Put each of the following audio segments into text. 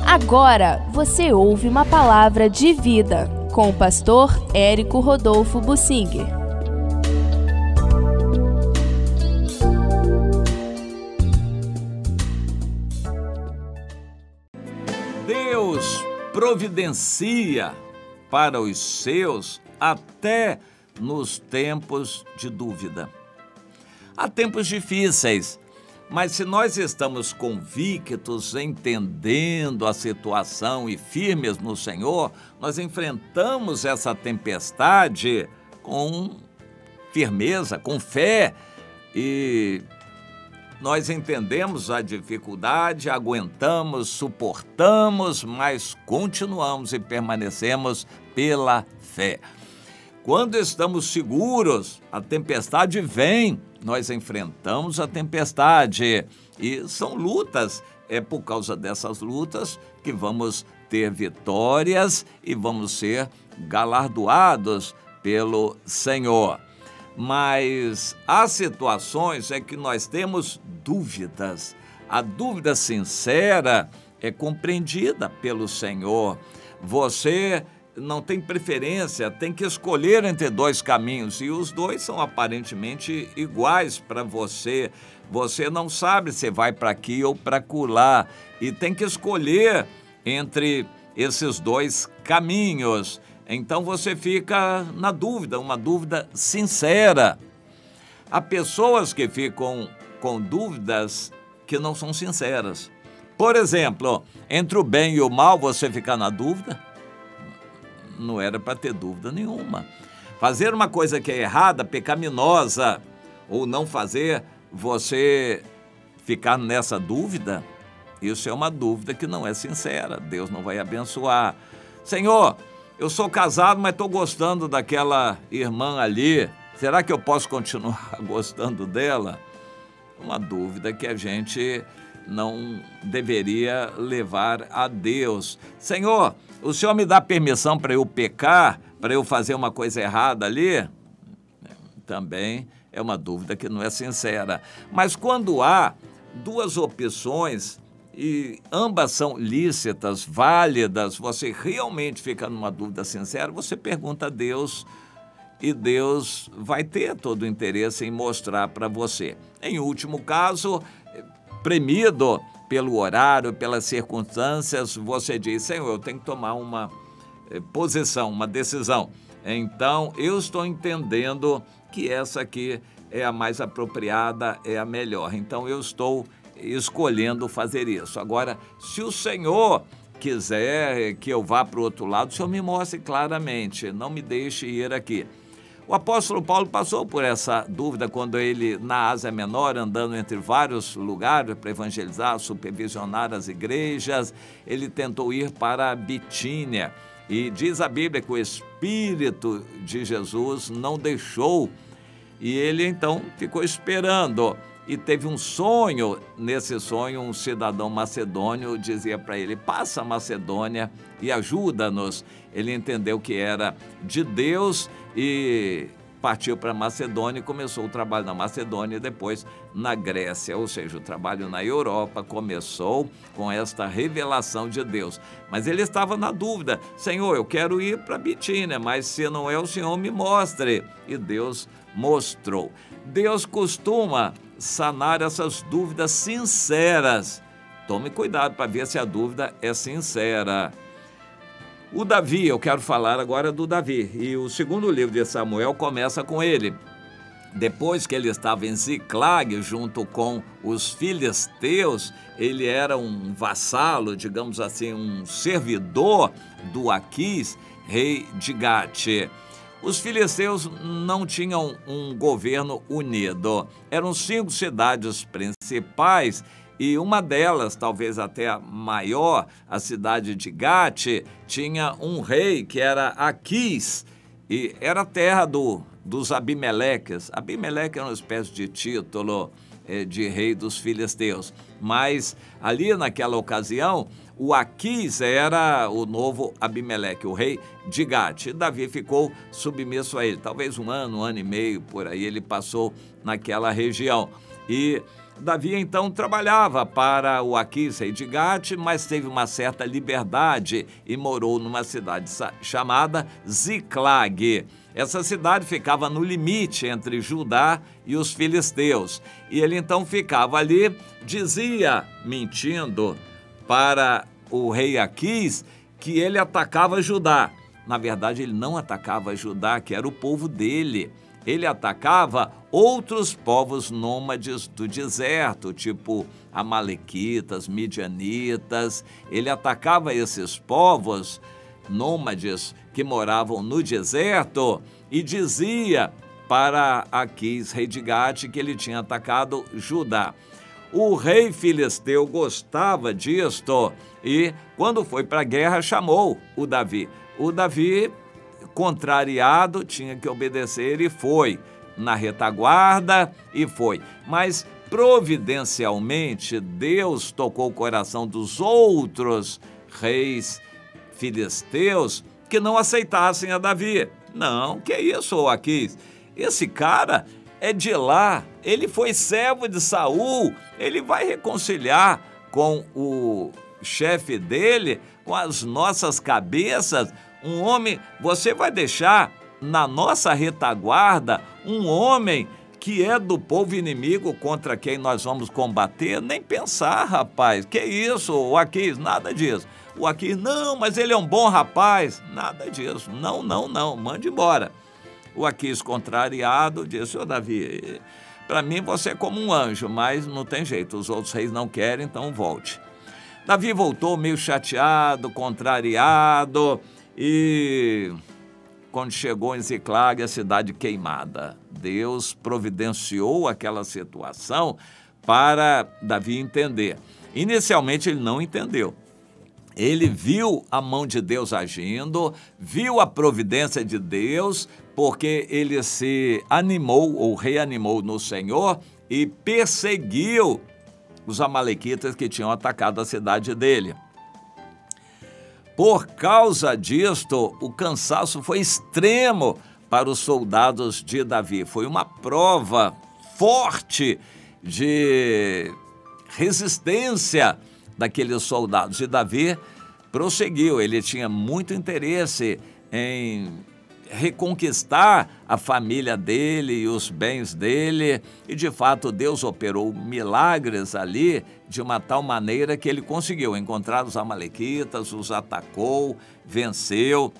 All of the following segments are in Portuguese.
Agora você ouve uma palavra de vida com o pastor Érico Rodolfo Bussinger. Deus providencia para os seus até nos tempos de dúvida. Há tempos difíceis, mas se nós estamos convictos, entendendo a situação e firmes no Senhor, nós enfrentamos essa tempestade com firmeza, com fé, e nós entendemos a dificuldade, aguentamos, suportamos, mas continuamos e permanecemos pela fé. Quando estamos seguros, a tempestade vem, nós enfrentamos a tempestade e são lutas. É por causa dessas lutas que vamos ter vitórias e vamos ser galardoados pelo Senhor. Mas há situações em que nós temos dúvidas. A dúvida sincera é compreendida pelo Senhor. Você não tem preferência, tem que escolher entre dois caminhos e os dois são aparentemente iguais para você. Você não sabe se vai para aqui ou para acolá e tem que escolher entre esses dois caminhos. Então você fica na dúvida, uma dúvida sincera. Há pessoas que ficam com dúvidas que não são sinceras. Por exemplo, entre o bem e o mal você fica na dúvida? Não era para ter dúvida nenhuma. Fazer uma coisa que é errada, pecaminosa, ou não fazer, você ficar nessa dúvida, isso é uma dúvida que não é sincera. Deus não vai abençoar. Senhor, eu sou casado, mas estou gostando daquela irmã ali. Será que eu posso continuar gostando dela? Uma dúvida que a gente não deveria levar a Deus. Senhor, o Senhor me dá permissão para eu pecar, para eu fazer uma coisa errada ali? Também é uma dúvida que não é sincera. Mas quando há duas opções e ambas são lícitas, válidas, você realmente fica numa dúvida sincera, você pergunta a Deus e Deus vai ter todo o interesse em mostrar para você. Em último caso, premido pelo horário, pelas circunstâncias, você diz, Senhor, eu tenho que tomar uma posição, uma decisão. Então, eu estou entendendo que essa aqui é a mais apropriada, é a melhor. Então, eu estou escolhendo fazer isso. Agora, se o Senhor quiser que eu vá para o outro lado, o Senhor me mostre claramente, não me deixe ir aqui. O apóstolo Paulo passou por essa dúvida quando ele, na Ásia Menor, andando entre vários lugares para evangelizar, supervisionar as igrejas, ele tentou ir para a Bitínia. E diz a Bíblia que o Espírito de Jesus não deixou. E ele, então, ficou esperando. E teve um sonho. Nesse sonho, um cidadão macedônio dizia para ele, passa a Macedônia e ajuda-nos. Ele entendeu que era de Deus e partiu para a Macedônia e começou o trabalho na Macedônia e depois na Grécia. Ou seja, o trabalho na Europa começou com esta revelação de Deus. Mas ele estava na dúvida, Senhor, eu quero ir para Bitínia, mas se não é o Senhor, me mostre. E Deus mostrou. Deus costuma sanar essas dúvidas sinceras. Tome cuidado para ver se a dúvida é sincera. O Davi, eu quero falar agora do Davi. E o segundo livro de Samuel começa com ele. Depois que ele estava em Ziclag, junto com os filisteus, ele era um vassalo, digamos assim, um servidor do Aquis, rei de Gate. Os filisteus não tinham um governo unido. Eram 5 cidades principais e uma delas, talvez até a maior, a cidade de Gate, tinha um rei que era Aquis e era a terra dos Abimeleques. Abimeleque era uma espécie de título de rei dos filisteus. Mas ali naquela ocasião, o Aquis era o novo Abimeleque, o rei de Gate. E Davi ficou submisso a ele. Talvez um ano e meio por aí ele passou naquela região. E Davi então trabalhava para o Aquis, rei de Gate, mas teve uma certa liberdade e morou numa cidade chamada Ziclag. Essa cidade ficava no limite entre Judá e os filisteus. E ele então ficava ali, dizia, mentindo, para o rei Aquis que ele atacava Judá. Na verdade, ele não atacava Judá, que era o povo dele. Ele atacava outros povos nômades do deserto, tipo amalequitas, midianitas. Ele atacava esses povos nômades que moravam no deserto e dizia para Aquis, rei de Gate, que ele tinha atacado Judá. O rei filisteu gostava disto e, quando foi para a guerra, chamou o Davi. O Davi, contrariado, tinha que obedecer e foi na retaguarda e foi. Mas, providencialmente, Deus tocou o coração dos outros reis filisteus que não aceitassem a Davi. Não, que isso, Aquis? Esse cara é de lá, ele foi servo de Saul, ele vai reconciliar com o chefe dele, com as nossas cabeças. Um homem, você vai deixar na nossa retaguarda um homem que é do povo inimigo contra quem nós vamos combater? Nem pensar, rapaz. Que isso, o Aquis? Nada disso. O Aquis, não, mas ele é um bom rapaz. Nada disso. Não, não, não. Mande embora. O Aquis, contrariado, disse, ô Davi, para mim você é como um anjo, mas não tem jeito, os outros reis não querem, então volte. Davi voltou meio chateado, contrariado, e quando chegou em Ziclag, a cidade queimada. Deus providenciou aquela situação para Davi entender. Inicialmente ele não entendeu. Ele viu a mão de Deus agindo, viu a providência de Deus, porque ele se animou ou reanimou no Senhor e perseguiu os amalequitas que tinham atacado a cidade dele. Por causa disto, o cansaço foi extremo para os soldados de Davi. Foi uma prova forte de resistência daqueles soldados. E Davi prosseguiu, ele tinha muito interesse em reconquistar a família dele e os bens dele, e de fato Deus operou milagres ali de uma tal maneira que ele conseguiu encontrar os amalequitas, os atacou, venceu.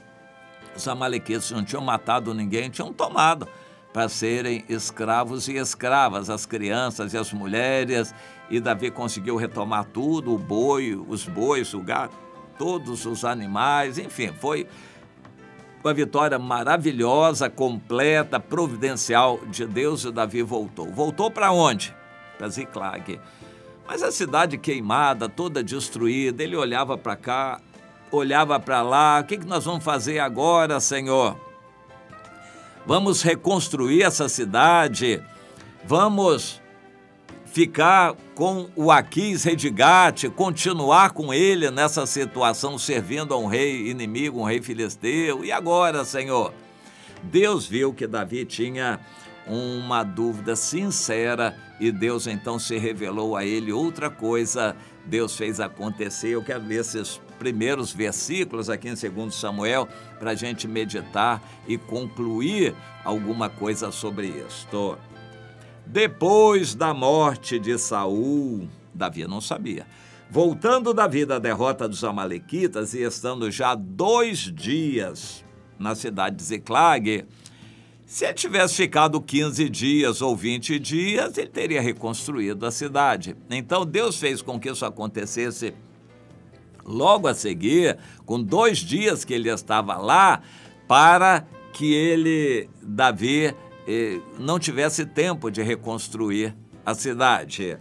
Os amalequitas não tinham matado ninguém, tinham tomado para serem escravos e escravas, as crianças e as mulheres, e Davi conseguiu retomar tudo, o boi, os bois, o gado, todos os animais, enfim, foi uma vitória maravilhosa, completa, providencial de Deus, e Davi voltou. Voltou para onde? Para Ziclag. Mas a cidade queimada, toda destruída, ele olhava para cá, olhava para lá, o que nós vamos fazer agora, Senhor? Vamos reconstruir essa cidade, vamos ficar com o Aquis, rei de Gate, continuar com ele nessa situação, servindo a um rei inimigo, um rei filisteu. E agora, Senhor? Deus viu que Davi tinha uma dúvida sincera e Deus então se revelou a ele outra coisa. Deus fez acontecer. Eu quero ler esses primeiros versículos aqui em 2 Samuel para a gente meditar e concluir alguma coisa sobre isto. Depois da morte de Saul, Davi não sabia. Voltando Davi da derrota dos amalequitas e estando já 2 dias na cidade de Ziclag, se ele tivesse ficado 15 dias ou 20 dias, ele teria reconstruído a cidade. Então Deus fez com que isso acontecesse logo a seguir, com 2 dias que ele estava lá, para que ele, Davi, não tivesse tempo de reconstruir a cidade.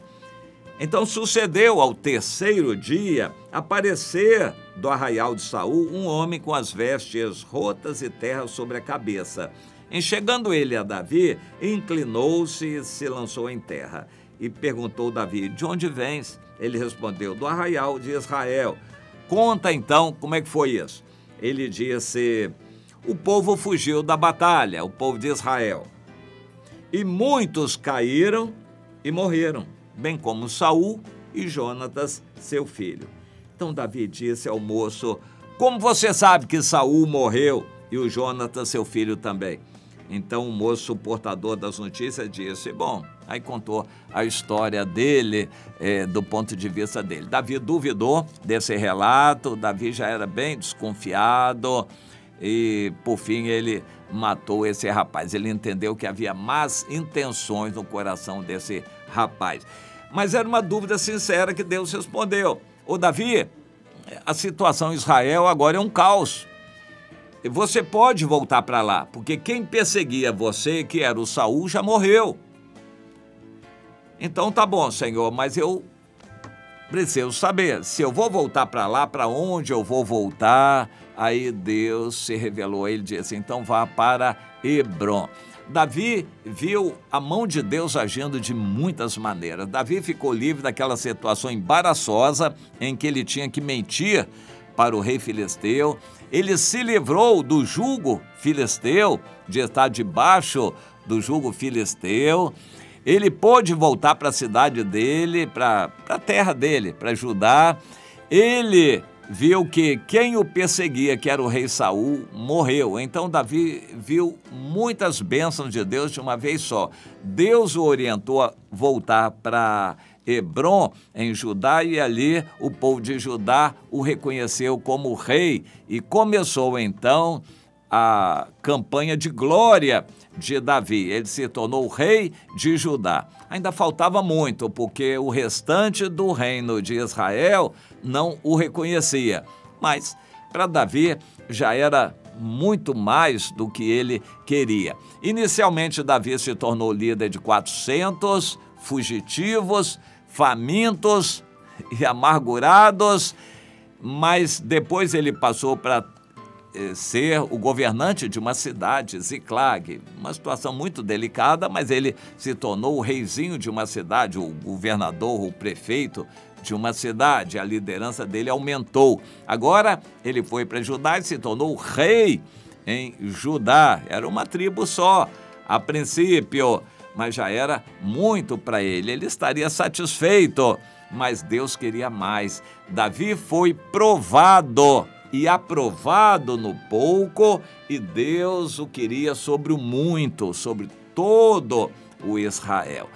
Então sucedeu ao 3º dia aparecer do arraial de Saul um homem com as vestes rotas e terra sobre a cabeça. Em chegando ele a Davi, inclinou-se e se lançou em terra. E perguntou Davi, de onde vens? Ele respondeu, do arraial de Israel. Conta então como é que foi isso. Ele disse, o povo fugiu da batalha, o povo de Israel. E muitos caíram e morreram. bem como Saul e Jonatas, seu filho. Então Davi disse ao moço: como você sabe que Saul morreu e o Jonatas, seu filho, também? Então o moço, portador das notícias, disse, bom, aí contou a história dele, do ponto de vista dele. Davi duvidou desse relato, Davi já era bem desconfiado e, por fim, ele matou esse rapaz. Ele entendeu que havia más intenções no coração desse rapaz. Mas era uma dúvida sincera que Deus respondeu. Ô Davi, a situação em Israel agora é um caos. Você pode voltar para lá, porque quem perseguia você, que era o Saul, já morreu. Então tá bom, Senhor, mas eu preciso saber, se eu vou voltar para lá, para onde eu vou voltar? Aí Deus se revelou a ele e disse, então vá para Hebrom. Davi viu a mão de Deus agindo de muitas maneiras. Davi ficou livre daquela situação embaraçosa em que ele tinha que mentir para o rei filisteu. Ele se livrou do jugo filisteu, de estar debaixo do jugo filisteu. Ele pôde voltar para a cidade dele, para a terra dele, para Judá. Ele viu que quem o perseguia, que era o rei Saul, morreu. Então Davi viu muitas bênçãos de Deus de uma vez só. Deus o orientou a voltar para Hebrom, em Judá, e ali o povo de Judá o reconheceu como rei e começou então a campanha de glória de Davi. Ele se tornou rei de Judá. Ainda faltava muito, porque o restante do reino de Israel não o reconhecia. Mas para Davi já era muito mais do que ele queria. Inicialmente, Davi se tornou líder de 400 fugitivos, famintos e amargurados, mas depois ele passou para ser o governante de uma cidade, Ziclag, uma situação muito delicada, mas ele se tornou o reizinho de uma cidade, o governador, o prefeito de uma cidade, a liderança dele aumentou. Agora ele foi para Judá e se tornou rei em Judá, era uma tribo só, a princípio, mas já era muito para ele, ele estaria satisfeito, mas Deus queria mais. Davi foi provado e aprovado no pouco, e Deus o queria sobre o muito, sobre todo o Israel.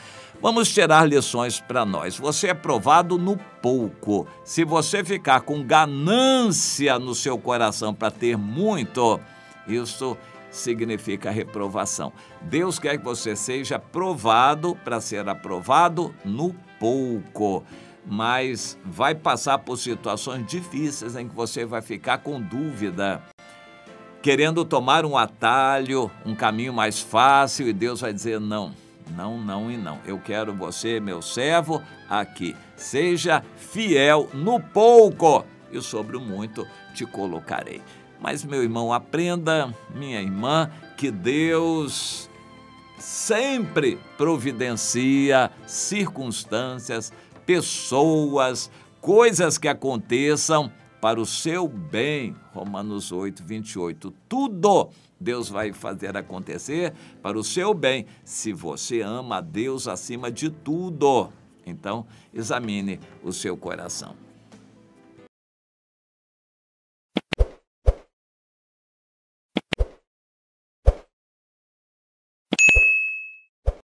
Vamos tirar lições para nós. Você é provado no pouco. Se você ficar com ganância no seu coração para ter muito, isso significa reprovação. Deus quer que você seja provado para ser aprovado no pouco, mas vai passar por situações difíceis em que você vai ficar com dúvida, querendo tomar um atalho, um caminho mais fácil, e Deus vai dizer não, não, não e não. Eu quero você, meu servo, aqui. Seja fiel no pouco e sobre o muito te colocarei. Mas, meu irmão, aprenda, minha irmã, que Deus sempre providencia circunstâncias, pessoas, coisas que aconteçam para o seu bem. Romanos 8, 28. Tudo Deus vai fazer acontecer para o seu bem, se você ama a Deus acima de tudo. Então, examine o seu coração.